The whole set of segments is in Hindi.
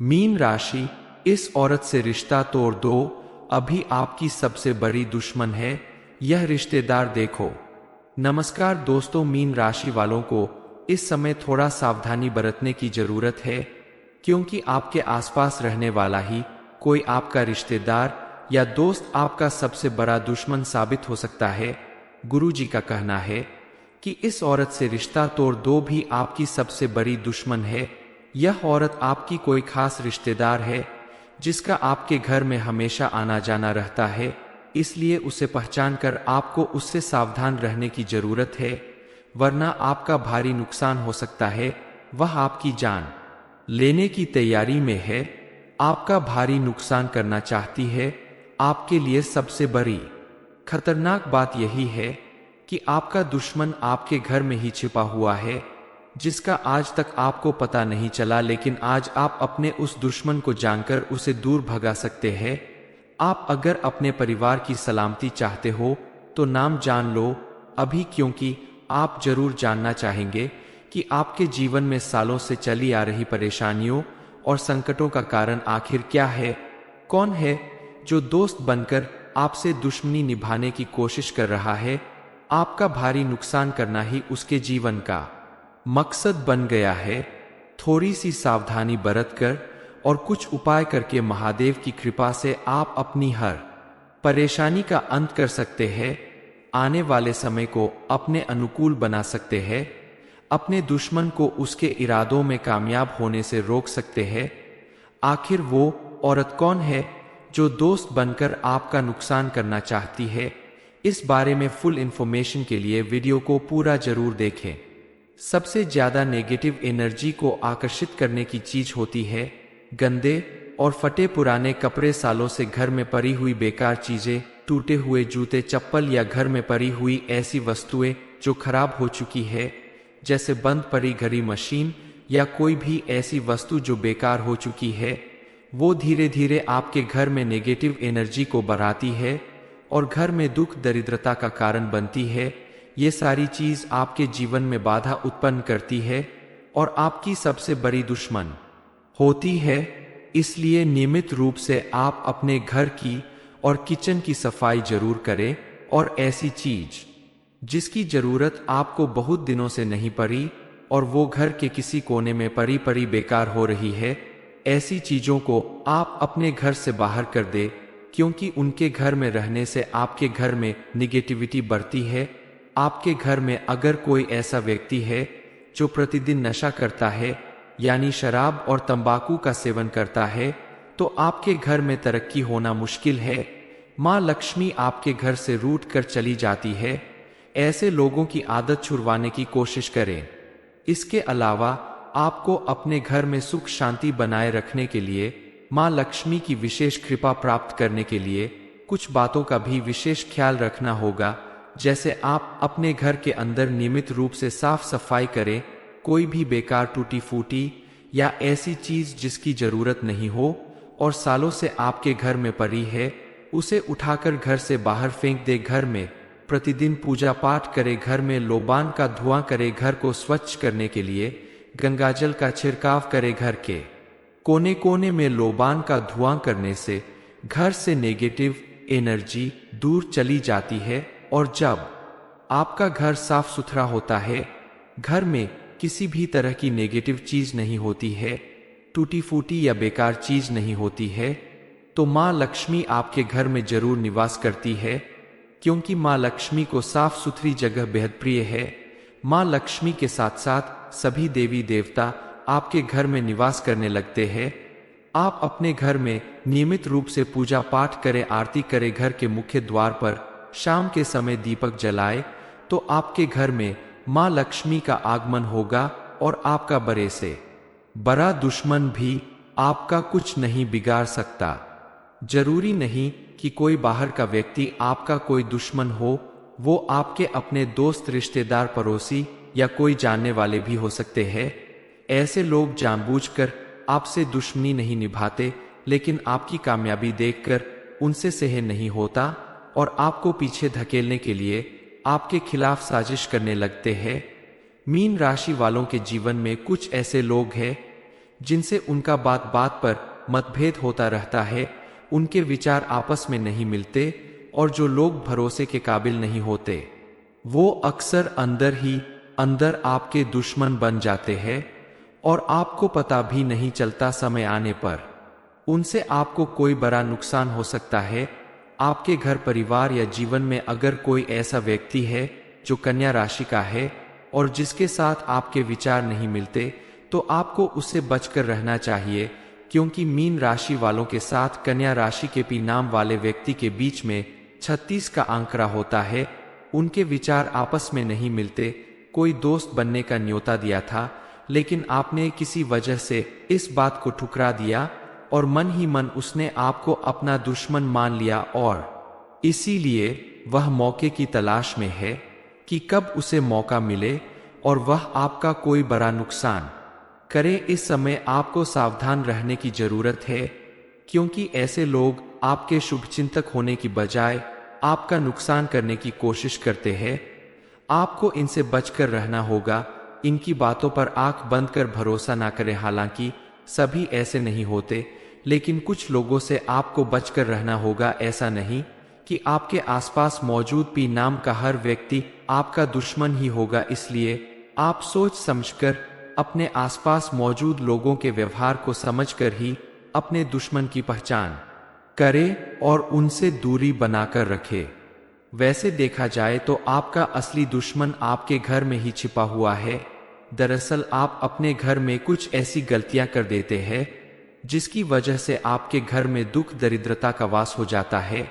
मीन राशि, इस औरत से रिश्ता तोड़ दो, अभी आपकी सबसे बड़ी दुश्मन है यह रिश्तेदार, देखो। नमस्कार दोस्तों, मीन राशि वालों को इस समय थोड़ा सावधानी बरतने की जरूरत है, क्योंकि आपके आसपास रहने वाला ही कोई आपका रिश्तेदार या दोस्त आपका सबसे बड़ा दुश्मन साबित हो सकता है। गुरुजी का कहना है कि इस औरत से रिश्ता तोड़ दो भी आपकी सबसे बड़ी दुश्मन है। यह औरत आपकी कोई खास रिश्तेदार है जिसका आपके घर में हमेशा आना जाना रहता है, इसलिए उसे पहचान कर आपको उससे सावधान रहने की जरूरत है, वरना आपका भारी नुकसान हो सकता है। वह आपकी जान लेने की तैयारी में है, आपका भारी नुकसान करना चाहती है। आपके लिए सबसे बड़ी खतरनाक बात यही है कि आपका दुश्मन आपके घर में ही छिपा हुआ है, जिसका आज तक आपको पता नहीं चला, लेकिन आज आप अपने उस दुश्मन को जानकर उसे दूर भगा सकते हैं। आप अगर अपने परिवार की सलामती चाहते हो तो नाम जान लो अभी, क्योंकि आप जरूर जानना चाहेंगे कि आपके जीवन में सालों से चली आ रही परेशानियों और संकटों का कारण आखिर क्या है। कौन है जो दोस्त बनकर आपसे दुश्मनी निभाने की कोशिश कर रहा है। आपका भारी नुकसान करना ही उसके जीवन का मकसद बन गया है। थोड़ी सी सावधानी बरतकर और कुछ उपाय करके महादेव की कृपा से आप अपनी हर परेशानी का अंत कर सकते हैं, आने वाले समय को अपने अनुकूल बना सकते हैं, अपने दुश्मन को उसके इरादों में कामयाब होने से रोक सकते हैं। आखिर वो औरत कौन है जो दोस्त बनकर आपका नुकसान करना चाहती है? इस बारे में फुल इंफॉर्मेशन के लिए वीडियो को पूरा जरूर देखें। सबसे ज्यादा नेगेटिव एनर्जी को आकर्षित करने की चीज होती है गंदे और फटे पुराने कपड़े, सालों से घर में पड़ी हुई बेकार चीजें, टूटे हुए जूते चप्पल या घर में पड़ी हुई ऐसी वस्तुएं जो खराब हो चुकी है, जैसे बंद पड़ी घड़ी, मशीन या कोई भी ऐसी वस्तु जो बेकार हो चुकी है। वो धीरे धीरे आपके घर में नेगेटिव एनर्जी को बढ़ाती है और घर में दुख दरिद्रता का कारण बनती है। ये सारी चीज आपके जीवन में बाधा उत्पन्न करती है और आपकी सबसे बड़ी दुश्मन होती है। इसलिए नियमित रूप से आप अपने घर की और किचन की सफाई जरूर करें, और ऐसी चीज जिसकी जरूरत आपको बहुत दिनों से नहीं पड़ी और वो घर के किसी कोने में पड़ी पड़ी बेकार हो रही है, ऐसी चीजों को आप अपने घर से बाहर कर दे, क्योंकि उनके घर में रहने से आपके घर में निगेटिविटी बढ़ती है। आपके घर में अगर कोई ऐसा व्यक्ति है जो प्रतिदिन नशा करता है, यानी शराब और तंबाकू का सेवन करता है, तो आपके घर में तरक्की होना मुश्किल है। माँ लक्ष्मी आपके घर से रूठ कर चली जाती है। ऐसे लोगों की आदत छुड़वाने की कोशिश करें। इसके अलावा आपको अपने घर में सुख शांति बनाए रखने के लिए, माँ लक्ष्मी की विशेष कृपा प्राप्त करने के लिए कुछ बातों का भी विशेष ख्याल रखना होगा, जैसे आप अपने घर के अंदर नियमित रूप से साफ सफाई करें। कोई भी बेकार टूटी फूटी या ऐसी चीज जिसकी जरूरत नहीं हो और सालों से आपके घर में पड़ी है, उसे उठाकर घर से बाहर फेंक दे। घर में प्रतिदिन पूजा पाठ करे, घर में लोबान का धुआं करे, घर को स्वच्छ करने के लिए गंगाजल का छिड़काव करे। घर के कोने कोने में लोबान का धुआं करने से घर से नेगेटिव एनर्जी दूर चली जाती है, और जब आपका घर साफ सुथरा होता है, घर में किसी भी तरह की नेगेटिव चीज नहीं होती है, टूटी फूटी या बेकार चीज नहीं होती है, तो माँ लक्ष्मी आपके घर में जरूर निवास करती है, क्योंकि माँ लक्ष्मी को साफ सुथरी जगह बेहद प्रिय है। माँ लक्ष्मी के साथ साथ सभी देवी देवता आपके घर में निवास करने लगते हैं। आप अपने घर में नियमित रूप से पूजा पाठ करें, आरती करें, घर के मुख्य द्वार पर शाम के समय दीपक जलाए, तो आपके घर में माँ लक्ष्मी का आगमन होगा और आपका बड़े से बड़ा दुश्मन भी आपका कुछ नहीं बिगाड़ सकता। जरूरी नहीं कि कोई बाहर का व्यक्ति आपका कोई दुश्मन हो, वो आपके अपने दोस्त, रिश्तेदार, पड़ोसी या कोई जानने वाले भी हो सकते हैं। ऐसे लोग जानबूझकर आपसे दुश्मनी नहीं निभाते, लेकिन आपकी कामयाबी देखकर उनसे सहन नहीं होता और आपको पीछे धकेलने के लिए आपके खिलाफ साजिश करने लगते हैं। मीन राशि वालों के जीवन में कुछ ऐसे लोग हैं जिनसे उनका बात बात पर मतभेद होता रहता है, उनके विचार आपस में नहीं मिलते और जो लोग भरोसे के काबिल नहीं होते वो अक्सर अंदर ही अंदर आपके दुश्मन बन जाते हैं और आपको पता भी नहीं चलता। समय आने पर उनसे आपको कोई बड़ा नुकसान हो सकता है। आपके घर परिवार या जीवन में अगर कोई ऐसा व्यक्ति है जो कन्या राशि का है और जिसके साथ आपके विचार नहीं मिलते, तो आपको उससे बचकर रहना चाहिए, क्योंकि मीन राशि वालों के साथ कन्या राशि के पी नाम वाले व्यक्ति के बीच में 36 का आंकड़ा होता है। उनके विचार आपस में नहीं मिलते। कोई दोस्त बनने का न्योता दिया था, लेकिन आपने किसी वजह से इस बात को ठुकरा दिया और मन ही मन उसने आपको अपना दुश्मन मान लिया और इसीलिए वह मौके की तलाश में है कि कब उसे मौका मिले और वह आपका कोई बड़ा नुकसान करे। इस समय आपको सावधान रहने की जरूरत है, क्योंकि ऐसे लोग आपके शुभचिंतक होने की बजाय आपका नुकसान करने की कोशिश करते हैं। आपको इनसे बचकर रहना होगा। इनकी बातों पर आंख बंद कर भरोसा ना करें। हालांकि सभी ऐसे नहीं होते, लेकिन कुछ लोगों से आपको बचकर रहना होगा। ऐसा नहीं कि आपके आसपास मौजूद पी नाम का हर व्यक्ति आपका दुश्मन ही होगा, इसलिए आप सोच समझकर अपने आसपास मौजूद लोगों के व्यवहार को समझकर ही अपने दुश्मन की पहचान करें और उनसे दूरी बनाकर रखें। वैसे देखा जाए तो आपका असली दुश्मन आपके घर में ही छिपा हुआ है। दरअसल आप अपने घर में कुछ ऐसी गलतियां कर देते हैं जिसकी वजह से आपके घर में दुख दरिद्रता का वास हो जाता है,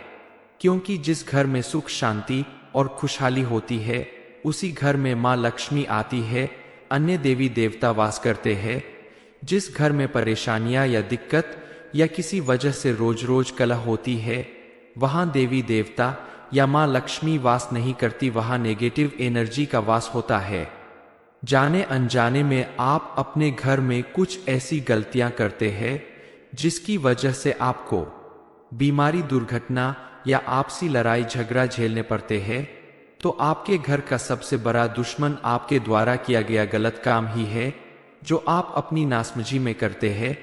क्योंकि जिस घर में सुख शांति और खुशहाली होती है उसी घर में माँ लक्ष्मी आती है, अन्य देवी देवता वास करते हैं। जिस घर में परेशानियां या दिक्कत या किसी वजह से रोज रोज कलह होती है, वहां देवी देवता या माँ लक्ष्मी वास नहीं करती, वहां नेगेटिव एनर्जी का वास होता है। जाने अनजाने में आप अपने घर में कुछ ऐसी गलतियां करते हैं जिसकी वजह से आपको बीमारी, दुर्घटना या आपसी लड़ाई झगड़ा झेलने पड़ते हैं। तो आपके घर का सबसे बड़ा दुश्मन आपके द्वारा किया गया गलत काम ही है जो आप अपनी नासमझी में करते हैं।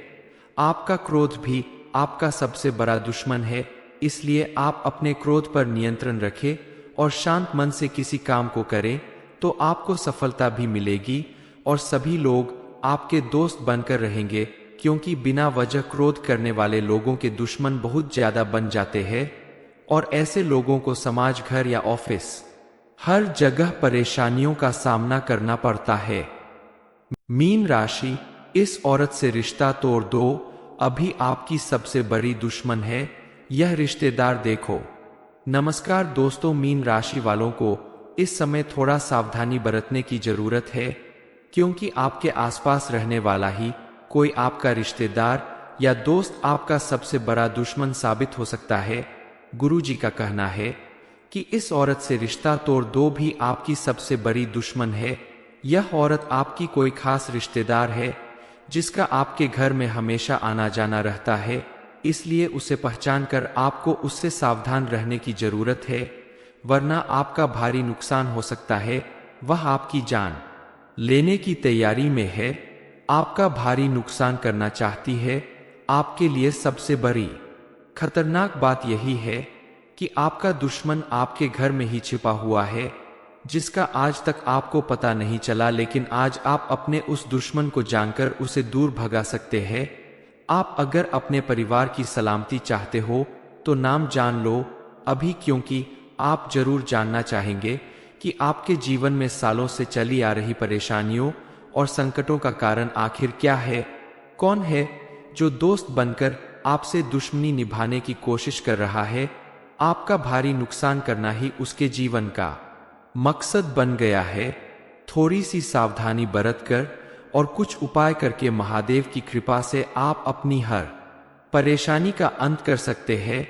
आपका क्रोध भी आपका सबसे बड़ा दुश्मन है, इसलिए आप अपने क्रोध पर नियंत्रण रखें और शांत मन से किसी काम को करें तो आपको सफलता भी मिलेगी और सभी लोग आपके दोस्त बनकर रहेंगे, क्योंकि बिना वजह क्रोध करने वाले लोगों के दुश्मन बहुत ज्यादा बन जाते हैं और ऐसे लोगों को समाज, घर या ऑफिस हर जगह परेशानियों का सामना करना पड़ता है। मीन राशि, इस औरत से रिश्ता तोड़ दो, अभी आपकी सबसे बड़ी दुश्मन है यह रिश्तेदार। देखो नमस्कार दोस्तों, मीन राशि वालों को इस समय थोड़ा सावधानी बरतने की जरूरत है, क्योंकि आपके आसपास रहने वाला ही कोई आपका रिश्तेदार या दोस्त आपका सबसे बड़ा दुश्मन साबित हो सकता है। गुरुजी का कहना है कि इस औरत से रिश्ता तोड़ दो भी आपकी सबसे बड़ी दुश्मन है। यह औरत आपकी कोई खास रिश्तेदार है जिसका आपके घर में हमेशा आना जाना रहता है, इसलिए उसे पहचान कर आपको उससे सावधान रहने की जरूरत है, वरना आपका भारी नुकसान हो सकता है। वह आपकी जान लेने की तैयारी में है, आपका भारी नुकसान करना चाहती है। आपके लिए सबसे बड़ी खतरनाक बात यही है कि आपका दुश्मन आपके घर में ही छिपा हुआ है, जिसका आज तक आपको पता नहीं चला, लेकिन आज आप अपने उस दुश्मन को जानकर उसे दूर भगा सकते हैं। आप अगर अपने परिवार की सलामती चाहते हो तो नाम जान लो अभी, क्योंकि आप जरूर जानना चाहेंगे कि आपके जीवन में सालों से चली आ रही परेशानियों और संकटों का कारण आखिर क्या है। कौन है जो दोस्त बनकर आपसे दुश्मनी निभाने की कोशिश कर रहा है। आपका भारी नुकसान करना ही उसके जीवन का मकसद बन गया है। थोड़ी सी सावधानी बरतकर और कुछ उपाय करके महादेव की कृपा से आप अपनी हर परेशानी का अंत कर सकते हैं।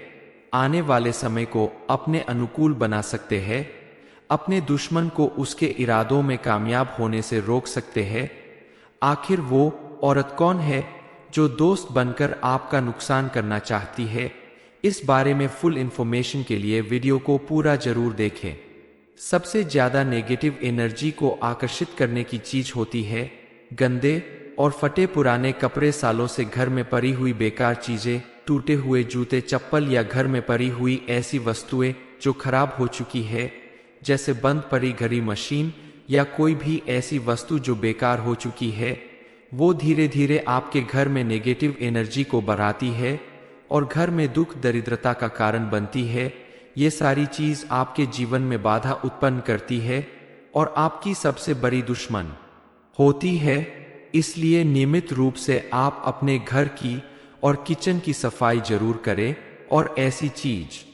आने वाले समय को अपने अनुकूल बना सकते हैं। अपने दुश्मन को उसके इरादों में कामयाब होने से रोक सकते हैं। आखिर वो औरत कौन है जो दोस्त बनकर आपका नुकसान करना चाहती है? इस बारे में फुल इंफॉर्मेशन के लिए वीडियो को पूरा जरूर देखें। सबसे ज्यादा नेगेटिव एनर्जी को आकर्षित करने की चीज होती है गंदे और फटे पुराने कपड़े, सालों से घर में पड़ी हुई बेकार चीजें, टूटे हुए जूते चप्पल या घर में पड़ी हुई ऐसी वस्तुएं जो खराब हो चुकी है, जैसे बंद पड़ी घड़ी, मशीन या कोई भी ऐसी वस्तु जो बेकार हो चुकी है, वो धीरे धीरे आपके घर में नेगेटिव एनर्जी को बढ़ाती है और घर में दुख दरिद्रता का कारण बनती है। ये सारी चीज आपके जीवन में बाधा उत्पन्न करती है और आपकी सबसे बड़ी दुश्मन होती है। इसलिए नियमित रूप से आप अपने घर की और किचन की सफाई जरूर करें, और ऐसी चीज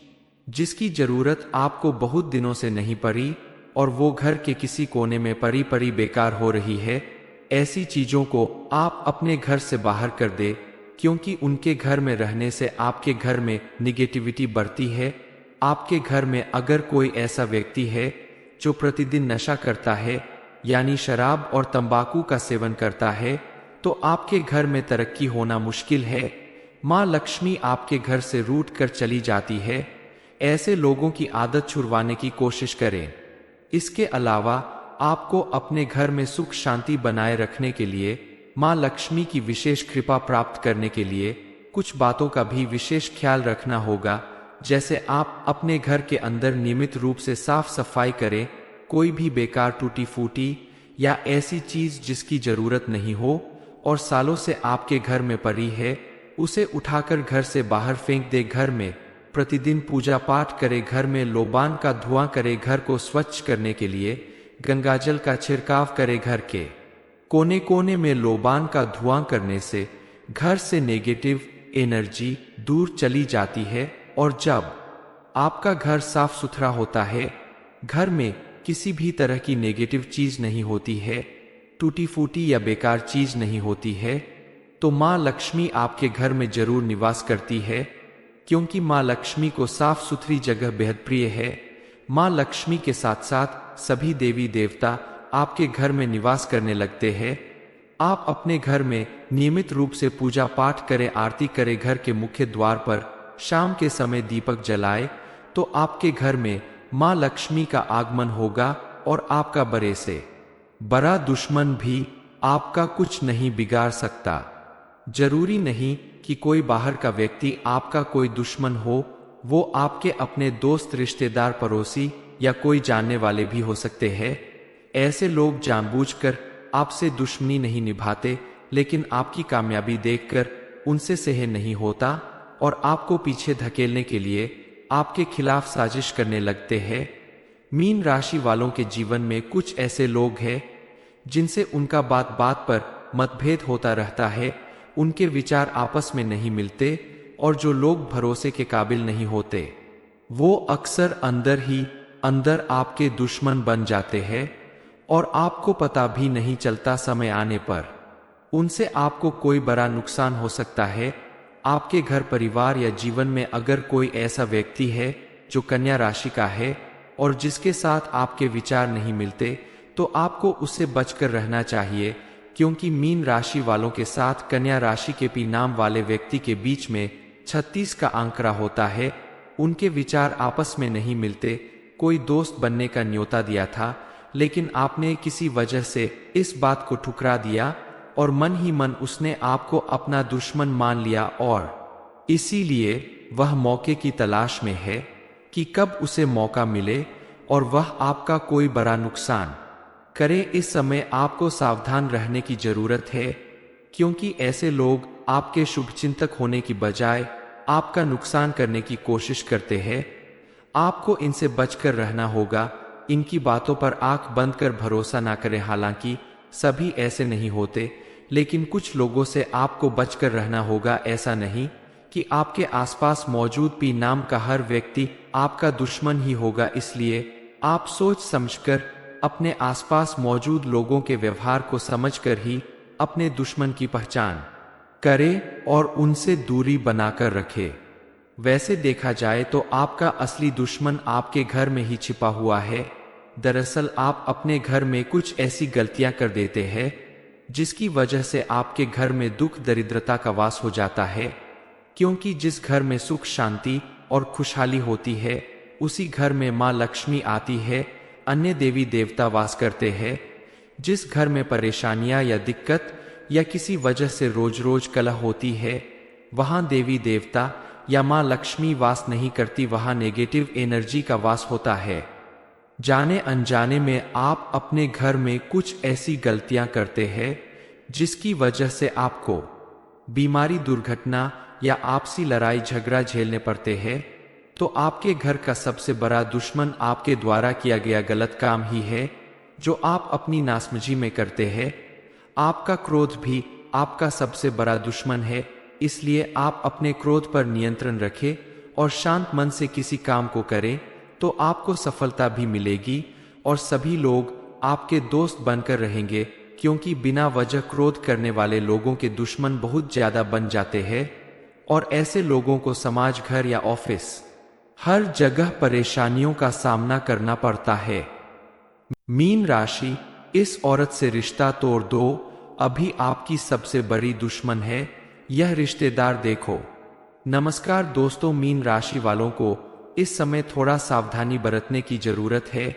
जिसकी जरूरत आपको बहुत दिनों से नहीं पड़ी और वो घर के किसी कोने में पड़ी बेकार हो रही है, ऐसी चीजों को आप अपने घर से बाहर कर दे, क्योंकि उनके घर में रहने से आपके घर में निगेटिविटी बढ़ती है। आपके घर में अगर कोई ऐसा व्यक्ति है जो प्रतिदिन नशा करता है, यानी शराब और तंबाकू का सेवन करता है, तो आपके घर में तरक्की होना मुश्किल है। माँ लक्ष्मी आपके घर से रूठ कर चली जाती है। ऐसे लोगों की आदत छुड़वाने की कोशिश करें। इसके अलावा आपको अपने घर में सुख शांति बनाए रखने के लिए, माँ लक्ष्मी की विशेष कृपा प्राप्त करने के लिए कुछ बातों का भी विशेष ख्याल रखना होगा। जैसे आप अपने घर के अंदर नियमित रूप से साफ सफाई करें। कोई भी बेकार, टूटी फूटी या ऐसी चीज जिसकी जरूरत नहीं हो और सालों से आपके घर में पड़ी है, उसे उठाकर घर से बाहर फेंक दे। घर में प्रतिदिन पूजा पाठ करे, घर में लोबान का धुआं करे, घर को स्वच्छ करने के लिए गंगाजल का छिड़काव करे। घर के कोने कोने में लोबान का धुआं करने से घर से नेगेटिव एनर्जी दूर चली जाती है, और जब आपका घर साफ सुथरा होता है, घर में किसी भी तरह की नेगेटिव चीज नहीं होती है, टूटी फूटी या बेकार चीज नहीं होती है, तो माँ लक्ष्मी आपके घर में जरूर निवास करती है। क्योंकि माँ लक्ष्मी को साफ सुथरी जगह बेहद प्रिय है। माँ लक्ष्मी के साथ साथ सभी देवी देवता आपके घर में निवास करने लगते हैं। आप अपने घर में नियमित रूप से पूजा पाठ करें, आरती करें, घर के मुख्य द्वार पर शाम के समय दीपक जलाए, तो आपके घर में माँ लक्ष्मी का आगमन होगा और आपका बड़े से बड़ा दुश्मन भी आपका कुछ नहीं बिगाड़ सकता। जरूरी नहीं कि कोई बाहर का व्यक्ति आपका कोई दुश्मन हो, वो आपके अपने दोस्त, रिश्तेदार, पड़ोसी या कोई जानने वाले भी हो सकते हैं। ऐसे लोग जानबूझकर आपसे दुश्मनी नहीं निभाते, लेकिन आपकी कामयाबी देखकर उनसे सहन नहीं होता और आपको पीछे धकेलने के लिए आपके खिलाफ साजिश करने लगते हैं। मीन राशि वालों के जीवन में कुछ ऐसे लोग हैं जिनसे उनका बात बात पर मतभेद होता रहता है। उनके विचार आपस में नहीं मिलते और जो लोग भरोसे के काबिल नहीं होते, वो अक्सर अंदर ही अंदर आपके दुश्मन बन जाते हैं और आपको पता भी नहीं चलता। समय आने पर उनसे आपको कोई बड़ा नुकसान हो सकता है। आपके घर, परिवार या जीवन में अगर कोई ऐसा व्यक्ति है जो कन्या राशि का है और जिसके साथ आपके विचार नहीं मिलते, तो आपको उससे बचकर रहना चाहिए, क्योंकि मीन राशि वालों के साथ कन्या राशि के पी नाम वाले व्यक्ति के बीच में 36 का आंकड़ा होता है। उनके विचार आपस में नहीं मिलते। कोई दोस्त बनने का न्योता दिया था, लेकिन आपने किसी वजह से इस बात को ठुकरा दिया और मन ही मन उसने आपको अपना दुश्मन मान लिया, और इसीलिए वह मौके की तलाश में है कि कब उसे मौका मिले और वह आपका कोई बड़ा नुकसान करे। इस समय आपको सावधान रहने की जरूरत है, क्योंकि ऐसे लोग आपके शुभचिंतक होने की बजाय आपका नुकसान करने की कोशिश करते हैं। आपको इनसे बचकर रहना होगा। इनकी बातों पर आंख बंद कर भरोसा ना करें। हालांकि सभी ऐसे नहीं होते, लेकिन कुछ लोगों से आपको बचकर रहना होगा। ऐसा नहीं कि आपके आसपास मौजूद पी नाम का हर व्यक्ति आपका दुश्मन ही होगा। इसलिए आप सोच समझकर अपने आसपास मौजूद लोगों के व्यवहार को समझकर ही अपने दुश्मन की पहचान करें और उनसे दूरी बनाकर रखें। वैसे देखा जाए तो आपका असली दुश्मन आपके घर में ही छिपा हुआ है। दरअसल आप अपने घर में कुछ ऐसी गलतियां कर देते हैं जिसकी वजह से आपके घर में दुख दरिद्रता का वास हो जाता है। क्योंकि जिस घर में सुख शांति और खुशहाली होती है, उसी घर में माँ लक्ष्मी आती है, अन्य देवी देवता वास करते हैं। जिस घर में परेशानियां या दिक्कत या किसी वजह से रोज रोज कलह होती है, वहां देवी देवता या मां लक्ष्मी वास नहीं करती, वहां नेगेटिव एनर्जी का वास होता है। जाने अनजाने में आप अपने घर में कुछ ऐसी गलतियां करते हैं जिसकी वजह से आपको बीमारी, दुर्घटना या आपसी लड़ाई झगड़ा झेलने पड़ते हैं, तो आपके घर का सबसे बड़ा दुश्मन आपके द्वारा किया गया गलत काम ही है जो आप अपनी नासमझी में करते हैं। आपका क्रोध भी आपका सबसे बड़ा दुश्मन है, इसलिए आप अपने क्रोध पर नियंत्रण रखें और शांत मन से किसी काम को करें तो आपको सफलता भी मिलेगी और सभी लोग आपके दोस्त बनकर रहेंगे, क्योंकि बिना वजह क्रोध करने वाले लोगों के दुश्मन बहुत ज्यादा बन जाते हैं और ऐसे लोगों को समाज, घर या ऑफिस हर जगह परेशानियों का सामना करना पड़ता है। मीन राशि, इस औरत से रिश्ता तोड़ दो, अभी आपकी सबसे बड़ी दुश्मन है यह रिश्तेदार देखो। नमस्कार दोस्तों, मीन राशि वालों को इस समय थोड़ा सावधानी बरतने की जरूरत है,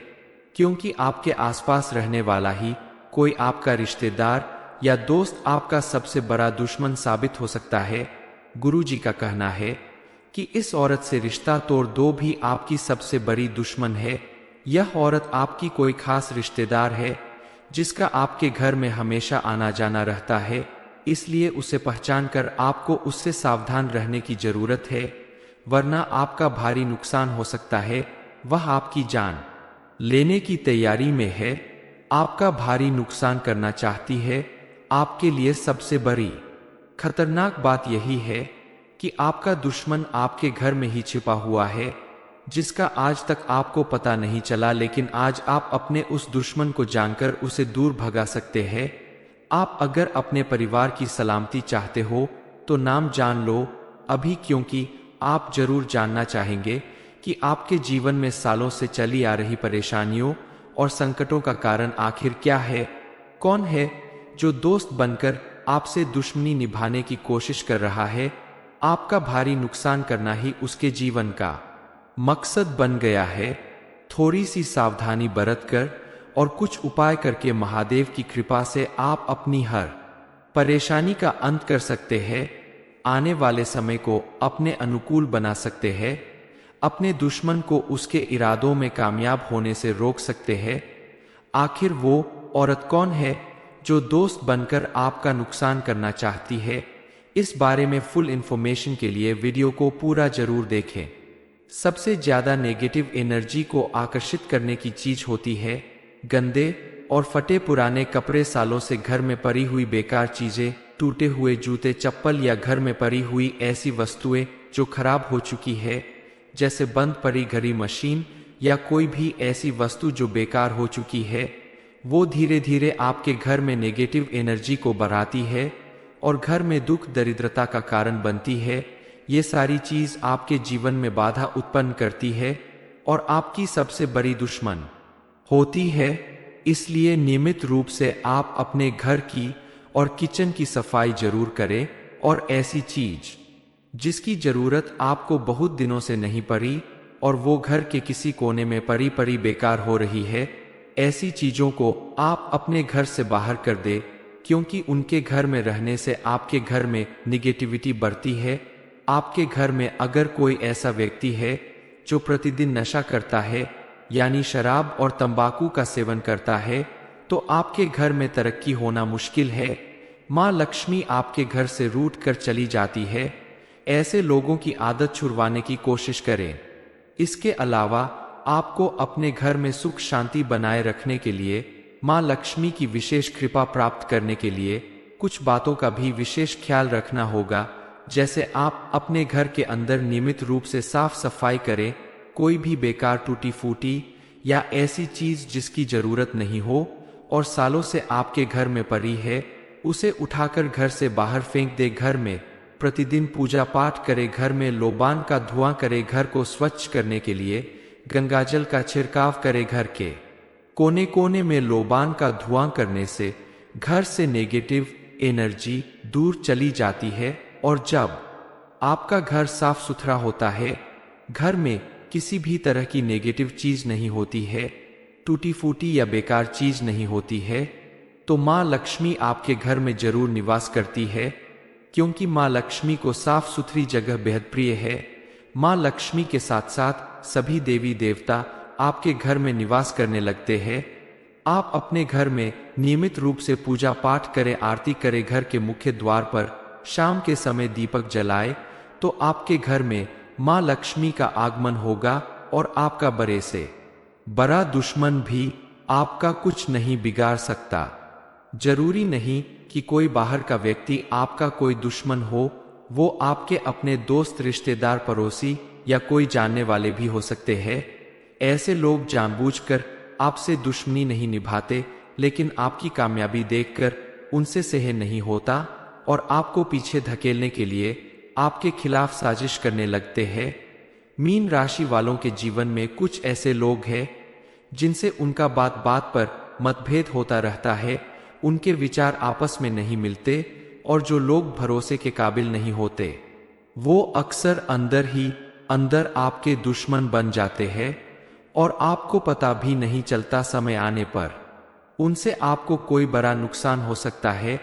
क्योंकि आपके आसपास रहने वाला ही कोई आपका रिश्तेदार या दोस्त आपका सबसे बड़ा दुश्मन साबित हो सकता है। गुरुजी का कहना है कि इस औरत से रिश्ता तोड़ दो भी आपकी सबसे बड़ी दुश्मन है। यह औरत आपकी कोई खास रिश्तेदार है जिसका आपके घर में हमेशा आना जाना रहता है, इसलिए उसे पहचान कर आपको उससे सावधान रहने की जरूरत है, वरना आपका भारी नुकसान हो सकता है। वह आपकी जान लेने की तैयारी में है, आपका भारी नुकसान करना चाहती है। आपके लिए सबसे बड़ी खतरनाक बात यही है कि आपका दुश्मन आपके घर में ही छिपा हुआ है, जिसका आज तक आपको पता नहीं चला, लेकिन आज आप अपने उस दुश्मन को जानकर उसे दूर भगा सकते हैं। आप अगर अपने परिवार की सलामती चाहते हो तो नाम जान लो अभी, क्योंकि आप जरूर जानना चाहेंगे कि आपके जीवन में सालों से चली आ रही परेशानियों और संकटों का कारण आखिर क्या है। कौन है जो दोस्त बनकर आपसे दुश्मनी निभाने की कोशिश कर रहा है। आपका भारी नुकसान करना ही उसके जीवन का मकसद बन गया है। थोड़ी सी सावधानी बरतकर और कुछ उपाय करके महादेव की कृपा से आप अपनी हर परेशानी का अंत कर सकते हैं, आने वाले समय को अपने अनुकूल बना सकते हैं, अपने दुश्मन को उसके इरादों में कामयाब होने से रोक सकते हैं। आखिर वो औरत कौन है जो दोस्त बनकर आपका नुकसान करना चाहती है? इस बारे में फुल इंफॉर्मेशन के लिए वीडियो को पूरा जरूर देखें। सबसे ज्यादा नेगेटिव एनर्जी को आकर्षित करने की चीज होती है गंदे और फटे पुराने कपड़े, सालों से घर में पड़ी हुई बेकार चीजें, टूटे हुए जूते, चप्पल या घर में पड़ी हुई ऐसी वस्तुएं जो खराब हो चुकी है, जैसे बंद पड़ी घड़ी, मशीन या कोई भी ऐसी वस्तु जो बेकार हो चुकी है। वो धीरे धीरे आपके घर में नेगेटिव एनर्जी को बढ़ाती है और घर में दुख, दरिद्रता का कारण बनती है। ये सारी चीज आपके जीवन में बाधा उत्पन्न करती है और आपकी सबसे बड़ी दुश्मन होती है। इसलिए नियमित रूप से आप अपने घर की और किचन की सफाई जरूर करें, और ऐसी चीज जिसकी जरूरत आपको बहुत दिनों से नहीं पड़ी और वो घर के किसी कोने में पड़ी पड़ी बेकार हो रही है, ऐसी चीजों को आप अपने घर से बाहर कर दे, क्योंकि उनके घर में रहने से आपके घर में निगेटिविटी बढ़ती है। आपके घर में अगर कोई ऐसा व्यक्ति है जो प्रतिदिन नशा करता है, यानी शराब और तंबाकू का सेवन करता है, तो आपके घर में तरक्की होना मुश्किल है। माँ लक्ष्मी आपके घर से रूठ कर चली जाती है। ऐसे लोगों की आदत छुड़वाने की कोशिश करें। इसके अलावा आपको अपने घर में सुख शांति बनाए रखने के लिए, माँ लक्ष्मी की विशेष कृपा प्राप्त करने के लिए कुछ बातों का भी विशेष ख्याल रखना होगा, जैसे आप अपने घर के अंदर नियमित रूप से साफ सफाई करें। कोई भी बेकार, टूटी फूटी या ऐसी चीज जिसकी जरूरत नहीं हो और सालों से आपके घर में पड़ी है, उसे उठाकर घर से बाहर फेंक दे। घर में प्रतिदिन पूजा पाठ करे, घर में लोबान का धुआं करे, घर को स्वच्छ करने के लिए गंगाजल का छिड़काव करे। घर के कोने कोने में लोबान का धुआं करने से घर से नेगेटिव एनर्जी दूर चली जाती है, और जब आपका घर साफ सुथरा होता है, घर में किसी भी तरह की नेगेटिव चीज नहीं होती है, टूटी फूटी या बेकार चीज नहीं होती है, तो माँ लक्ष्मी आपके घर में जरूर निवास करती है, क्योंकि माँ लक्ष्मी को साफ सुथरी जगह बेहद प्रिय है। माँ लक्ष्मी के साथ साथ सभी देवी देवता आपके घर में निवास करने लगते हैं। आप अपने घर में नियमित रूप से पूजा पाठ करें, आरती करें, घर के मुख्य द्वार पर शाम के समय दीपक जलाए, तो आपके घर में माँ लक्ष्मी का आगमन होगा और आपका बड़े से बड़ा दुश्मन भी आपका कुछ नहीं बिगाड़ सकता। जरूरी नहीं कि कोई बाहर का व्यक्ति आपका कोई दुश्मन हो, वो आपके अपने दोस्त, रिश्तेदार, पड़ोसी या कोई जानने वाले भी हो सकते हैं। ऐसे लोग जानबूझकर आपसे दुश्मनी नहीं निभाते, लेकिन आपकी कामयाबी देखकर उनसे सह नहीं होता और आपको पीछे धकेलने के लिए आपके खिलाफ साजिश करने लगते हैं। मीन राशि वालों के जीवन में कुछ ऐसे लोग हैं जिनसे उनका बात बात पर मतभेद होता रहता है, उनके विचार आपस में नहीं मिलते और जो लोग भरोसे के काबिल नहीं होते वो अक्सर अंदर ही अंदर आपके दुश्मन बन जाते हैं और आपको पता भी नहीं चलता। समय आने पर उनसे आपको कोई बड़ा नुकसान हो सकता है।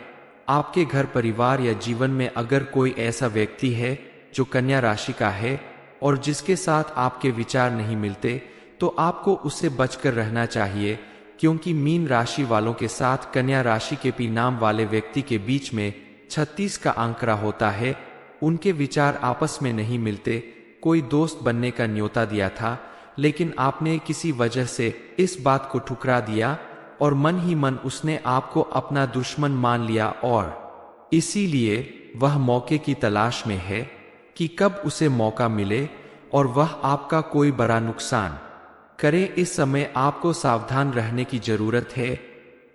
आपके घर, परिवार या जीवन में अगर कोई ऐसा व्यक्ति है जो कन्या राशि का है और जिसके साथ आपके विचार नहीं मिलते, तो आपको उससे बचकर रहना चाहिए, क्योंकि मीन राशि वालों के साथ कन्या राशि के पी नाम वाले व्यक्ति के बीच में 36 का आंकड़ा होता है। उनके विचार आपस में नहीं मिलते। कोई दोस्त बनने का न्योता दिया था, लेकिन आपने किसी वजह से इस बात को ठुकरा दिया और मन ही मन उसने आपको अपना दुश्मन मान लिया और इसीलिए वह मौके की तलाश में है कि कब उसे मौका मिले और वह आपका कोई बड़ा नुकसान करे। इस समय आपको सावधान रहने की जरूरत है,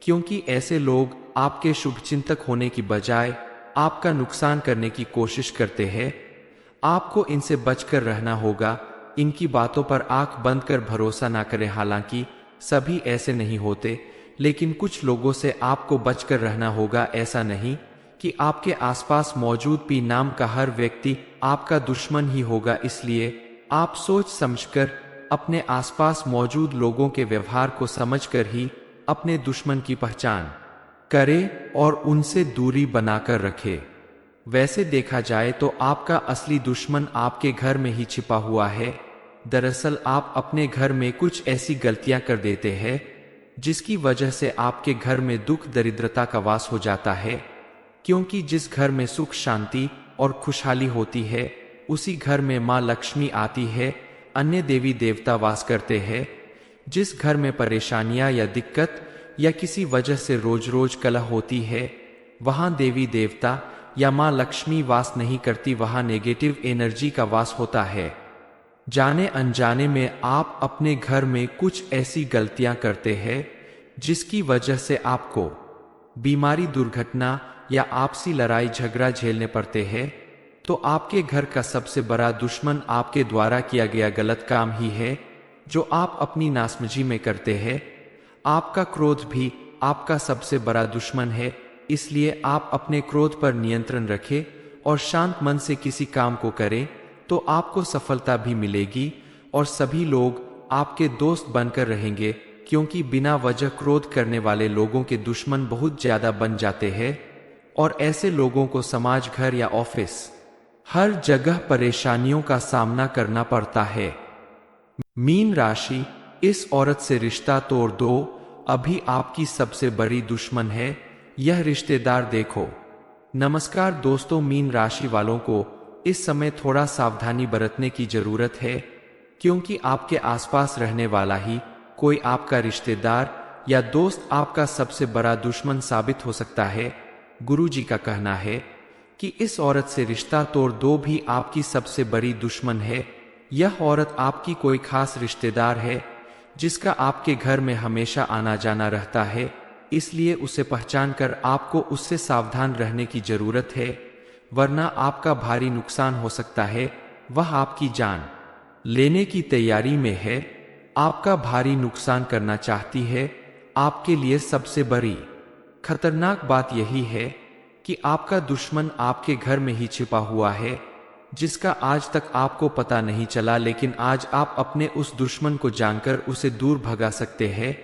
क्योंकि ऐसे लोग आपके शुभचिंतक होने की बजाय आपका नुकसान करने की कोशिश करते हैं। आपको इनसे बचकर रहना होगा। इनकी बातों पर आंख बंद कर भरोसा ना करें। हालांकि सभी ऐसे नहीं होते, लेकिन कुछ लोगों से आपको बचकर रहना होगा। ऐसा नहीं कि आपके आसपास मौजूद पी नाम का हर व्यक्ति आपका दुश्मन ही होगा, इसलिए आप सोच समझकर अपने आसपास मौजूद लोगों के व्यवहार को समझकर ही अपने दुश्मन की पहचान करें और उनसे दूरी बनाकर रखें। वैसे देखा जाए तो आपका असली दुश्मन आपके घर में ही छिपा हुआ है। दरअसल आप अपने घर में कुछ ऐसी गलतियां कर देते हैं जिसकी वजह से आपके घर में दुख, दरिद्रता का वास हो जाता है, क्योंकि जिस घर में सुख, शांति और खुशहाली होती है उसी घर में माँ लक्ष्मी आती है, अन्य देवी देवता वास करते हैं। जिस घर में परेशानियां या दिक्कत या किसी वजह से रोज रोज कलह होती है, वहां देवी देवता या माँ लक्ष्मी वास नहीं करती, वहां नेगेटिव एनर्जी का वास होता है। जाने अनजाने में आप अपने घर में कुछ ऐसी गलतियां करते हैं जिसकी वजह से आपको बीमारी, दुर्घटना या आपसी लड़ाई झगड़ा झेलने पड़ते हैं। तो आपके घर का सबसे बड़ा दुश्मन आपके द्वारा किया गया गलत काम ही है जो आप अपनी नासमझी में करते हैं। आपका क्रोध भी आपका सबसे बड़ा दुश्मन है, इसलिए आप अपने क्रोध पर नियंत्रण रखें और शांत मन से किसी काम को करें तो आपको सफलता भी मिलेगी और सभी लोग आपके दोस्त बनकर रहेंगे, क्योंकि बिना वजह क्रोध करने वाले लोगों के दुश्मन बहुत ज्यादा बन जाते हैं और ऐसे लोगों को समाज, घर या ऑफिस हर जगह परेशानियों का सामना करना पड़ता है। मीन राशि, इस औरत से रिश्ता तोड़ दो, अभी आपकी सबसे बड़ी दुश्मन है यह रिश्तेदार, देखो। नमस्कार दोस्तों, मीन राशि वालों को इस समय थोड़ा सावधानी बरतने की जरूरत है, क्योंकि आपके आसपास रहने वाला ही कोई आपका रिश्तेदार या दोस्त आपका सबसे बड़ा दुश्मन साबित हो सकता है। गुरुजी का कहना है कि इस औरत से रिश्ता तोड़ दो भी आपकी सबसे बड़ी दुश्मन है। यह औरत आपकी कोई खास रिश्तेदार है जिसका आपके घर में हमेशा आना जाना रहता है, इसलिए उसे पहचान कर आपको उससे सावधान रहने की जरूरत है, वरना आपका भारी नुकसान हो सकता है। वह आपकी जान लेने की तैयारी में है, आपका भारी नुकसान करना चाहती है। आपके लिए सबसे बड़ी खतरनाक बात यही है कि आपका दुश्मन आपके घर में ही छिपा हुआ है, जिसका आज तक आपको पता नहीं चला, लेकिन आज आप अपने उस दुश्मन को जानकर उसे दूर भगा सकते हैं।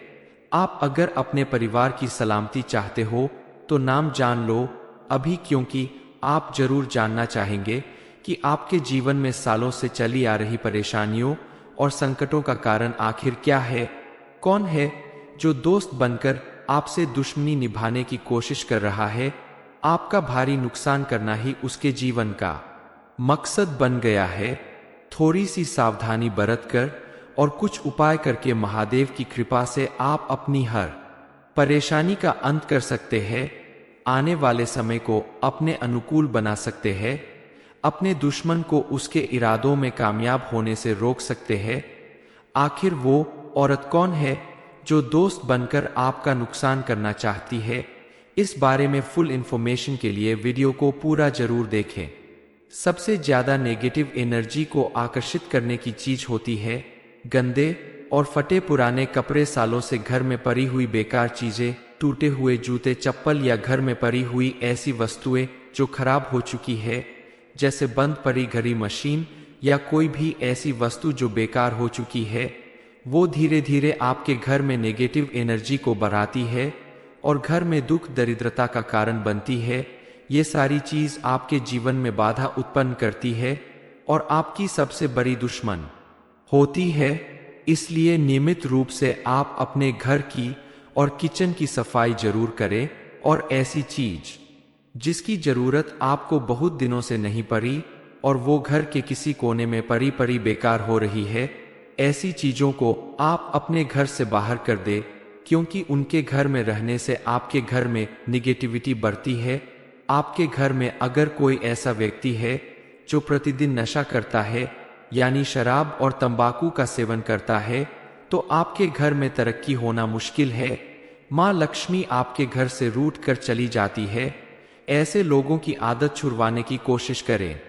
आप अगर अपने परिवार की सलामती चाहते हो तो नाम जान लो अभी, क्योंकि आप जरूर जानना चाहेंगे कि आपके जीवन में सालों से चली आ रही परेशानियों और संकटों का कारण आखिर क्या है। कौन है जो दोस्त बनकर आपसे दुश्मनी निभाने की कोशिश कर रहा है? आपका भारी नुकसान करना ही उसके जीवन का मकसद बन गया है। थोड़ी सी सावधानी बरतकर और कुछ उपाय करके महादेव की कृपा से आप अपनी हर परेशानी का अंत कर सकते हैं, आने वाले समय को अपने अनुकूल बना सकते हैं, अपने दुश्मन को उसके इरादों में कामयाब होने से रोक सकते हैं। आखिर वो औरत कौन है जो दोस्त बनकर आपका नुकसान करना चाहती है? इस बारे में फुल इंफॉर्मेशन के लिए वीडियो को पूरा जरूर देखें। सबसे ज्यादा नेगेटिव एनर्जी को आकर्षित करने की चीज होती है गंदे और फटे पुराने कपड़े, सालों से घर में पड़ी हुई बेकार चीजें, टूटे हुए जूते चप्पल या घर में पड़ी हुई ऐसी वस्तुएं जो खराब हो चुकी है, जैसे बंद पड़ी घड़ी, मशीन या कोई भी ऐसी वस्तु जो बेकार हो चुकी है। वो धीरे धीरे आपके घर में नेगेटिव एनर्जी को बढ़ाती है और घर में दुख दरिद्रता का कारण बनती है। ये सारी चीज आपके जीवन में बाधा उत्पन्न करती है और आपकी सबसे बड़ी दुश्मन होती है। इसलिए नियमित रूप से आप अपने घर की और किचन की सफाई जरूर करें, और ऐसी चीज जिसकी जरूरत आपको बहुत दिनों से नहीं पड़ी और वो घर के किसी कोने में पड़ी पड़ी बेकार हो रही है, ऐसी चीजों को आप अपने घर से बाहर कर दे, क्योंकि उनके घर में रहने से आपके घर में निगेटिविटी बढ़ती है। आपके घर में अगर कोई ऐसा व्यक्ति है जो प्रतिदिन नशा करता है, यानी शराब और तंबाकू का सेवन करता है, तो आपके घर में तरक्की होना मुश्किल है। माँ लक्ष्मी आपके घर से रूठ कर चली जाती है। ऐसे लोगों की आदत छुड़वाने की कोशिश करें।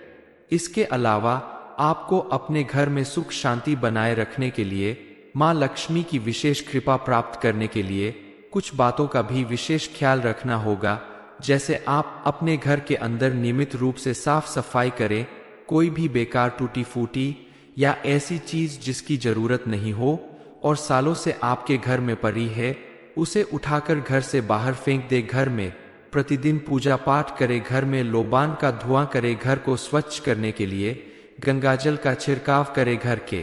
इसके अलावा आपको अपने घर में सुख शांति बनाए रखने के लिए माँ लक्ष्मी की विशेष कृपा प्राप्त करने के लिए कुछ बातों का भी विशेष ख्याल रखना होगा, जैसे आप अपने घर के अंदर नियमित रूप से साफ सफाई करें। कोई भी बेकार, टूटी फूटी या ऐसी चीज जिसकी जरूरत नहीं हो और सालों से आपके घर में पड़ी है, उसे उठाकर घर से बाहर फेंक दे। घर में प्रतिदिन पूजा पाठ करे, घर में लोबान का धुआं करे, घर को स्वच्छ करने के लिए गंगाजल का छिड़काव करे। घर के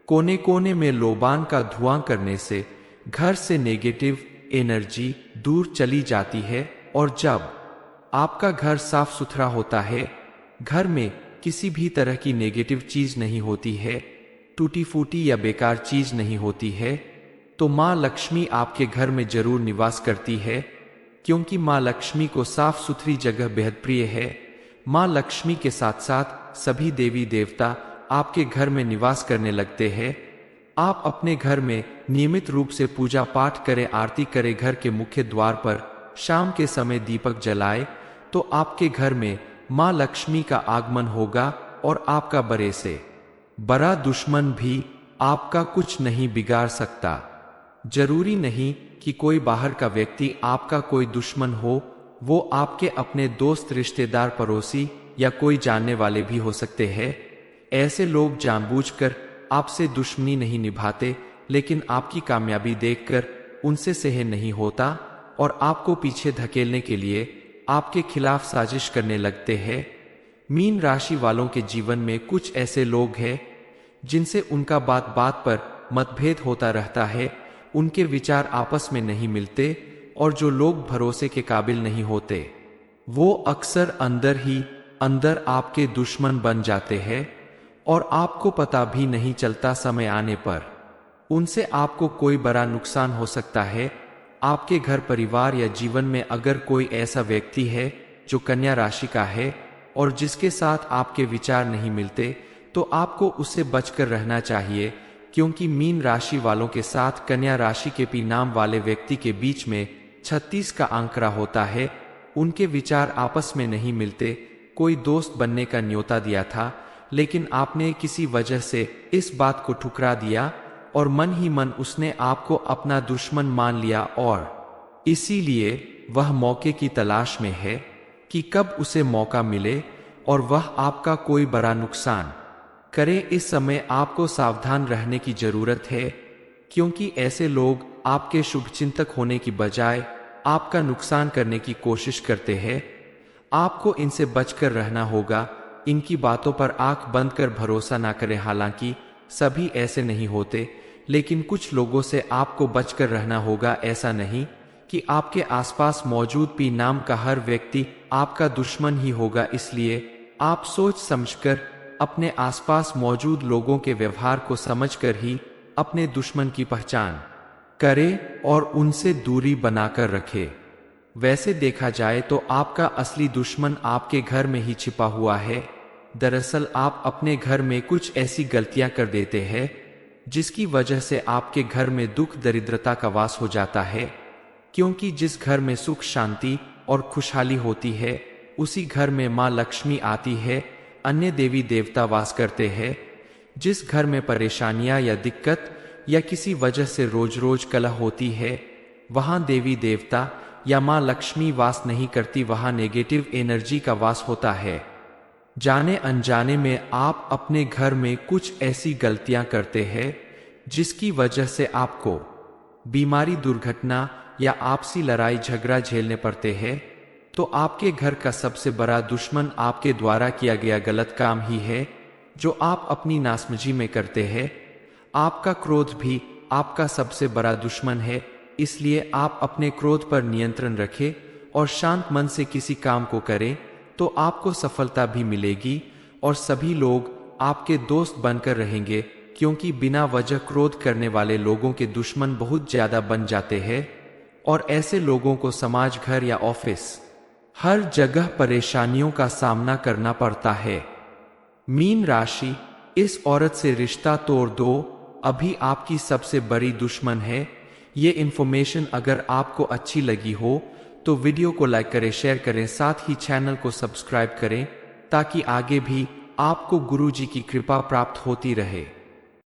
कोने कोने में लोबान का धुआं करने से घर से नेगेटिव एनर्जी दूर चली जाती है, और जब आपका घर साफ सुथरा होता है, घर में किसी भी तरह की नेगेटिव चीज नहीं होती है, टूटी फूटी या बेकार चीज नहीं होती है, तो माँ लक्ष्मी आपके घर में जरूर निवास करती है, क्योंकि माँ लक्ष्मी को साफ सुथरी जगह बेहद प्रिय है। माँ लक्ष्मी के साथ साथ सभी देवी देवता आपके घर में निवास करने लगते हैं। आप अपने घर में नियमित रूप से पूजा पाठ करें, आरती करें, घर के मुख्य द्वार पर शाम के समय दीपक जलाए, तो आपके घर में माँ लक्ष्मी का आगमन होगा और आपका बड़े से बड़ा दुश्मन भी आपका कुछ नहीं बिगाड़ सकता। जरूरी नहीं कि कोई बाहर का व्यक्ति आपका कोई दुश्मन हो, वो आपके अपने दोस्त, रिश्तेदार, पड़ोसी या कोई जानने वाले भी हो सकते हैं। ऐसे लोग जानबूझकर आपसे दुश्मनी नहीं निभाते, लेकिन आपकी कामयाबी देखकर उनसे सहन नहीं होता और आपको पीछे धकेलने के लिए आपके खिलाफ साजिश करने लगते हैं। मीन राशि वालों के जीवन में कुछ ऐसे लोग हैं जिनसे उनका बात बात पर मतभेद होता रहता है, उनके विचार आपस में नहीं मिलते, और जो लोग भरोसे के काबिल नहीं होते, वो अक्सर अंदर ही अंदर आपके दुश्मन बन जाते हैं और आपको पता भी नहीं चलता। समय आने पर उनसे आपको कोई बड़ा नुकसान हो सकता है। आपके घर, परिवार या जीवन में अगर कोई ऐसा व्यक्ति है जो कन्या राशि का है और जिसके साथ आपके विचार नहीं मिलते, तो आपको उससे बचकर रहना चाहिए, क्योंकि मीन राशि वालों के साथ कन्या राशि के पी नाम वाले व्यक्ति के बीच में 36 का आंकड़ा होता है। उनके विचार आपस में नहीं मिलते। कोई दोस्त बनने का न्योता दिया था, लेकिन आपने किसी वजह से इस बात को ठुकरा दिया और मन ही मन उसने आपको अपना दुश्मन मान लिया, और इसीलिए वह मौके की तलाश में है कि कब उसे मौका मिले और वह आपका कोई बड़ा नुकसान करे। इस समय आपको सावधान रहने की जरूरत है। क्योंकि ऐसे लोग आपके शुभचिंतक होने की बजाय आपका नुकसान करने की कोशिश करते हैं। आपको इनसे बचकर रहना होगा। इनकी बातों पर आंख बंद कर भरोसा ना करें। हालांकि सभी ऐसे नहीं होते, लेकिन कुछ लोगों से आपको बचकर रहना होगा। ऐसा नहीं कि आपके आसपास मौजूद पी नाम का हर व्यक्ति आपका दुश्मन ही होगा। इसलिए आप सोच समझकर अपने आसपास मौजूद लोगों के व्यवहार को समझकर ही अपने दुश्मन की पहचान करें और उनसे दूरी बनाकर रखें। वैसे देखा जाए तो आपका असली दुश्मन आपके घर में ही छिपा हुआ है। दरअसल आप अपने घर में कुछ ऐसी गलतियां कर देते हैं जिसकी वजह से आपके घर में दुख दरिद्रता का वास हो जाता है। क्योंकि जिस घर में सुख शांति और खुशहाली होती है, उसी घर में माँ लक्ष्मी आती है, अन्य देवी देवता वास करते हैं। जिस घर में परेशानियां या दिक्कत या किसी वजह से रोज रोज कलह होती है, वहां देवी देवता या माँ लक्ष्मी वास नहीं करती, वहां नेगेटिव एनर्जी का वास होता है। जाने अनजाने में आप अपने घर में कुछ ऐसी गलतियां करते हैं जिसकी वजह से आपको बीमारी, दुर्घटना या आपसी लड़ाई झगड़ा झेलने पड़ते हैं। तो आपके घर का सबसे बड़ा दुश्मन आपके द्वारा किया गया गलत काम ही है जो आप अपनी नासमझी में करते हैं। आपका क्रोध भी आपका सबसे बड़ा दुश्मन है। इसलिए आप अपने क्रोध पर नियंत्रण रखें और शांत मन से किसी काम को करें तो आपको सफलता भी मिलेगी और सभी लोग आपके दोस्त बनकर रहेंगे। क्योंकि बिना वजह क्रोध करने वाले लोगों के दुश्मन बहुत ज्यादा बन जाते हैं और ऐसे लोगों को समाज, घर या ऑफिस हर जगह परेशानियों का सामना करना पड़ता है। मीन राशि, इस औरत से रिश्ता तोड़ दो, अभी आपकी सबसे बड़ी दुश्मन है। ये इन्फॉर्मेशन अगर आपको अच्छी लगी हो तो वीडियो को लाइक करें, शेयर करें, साथ ही चैनल को सब्सक्राइब करें ताकि आगे भी आपको गुरुजी की कृपा प्राप्त होती रहे।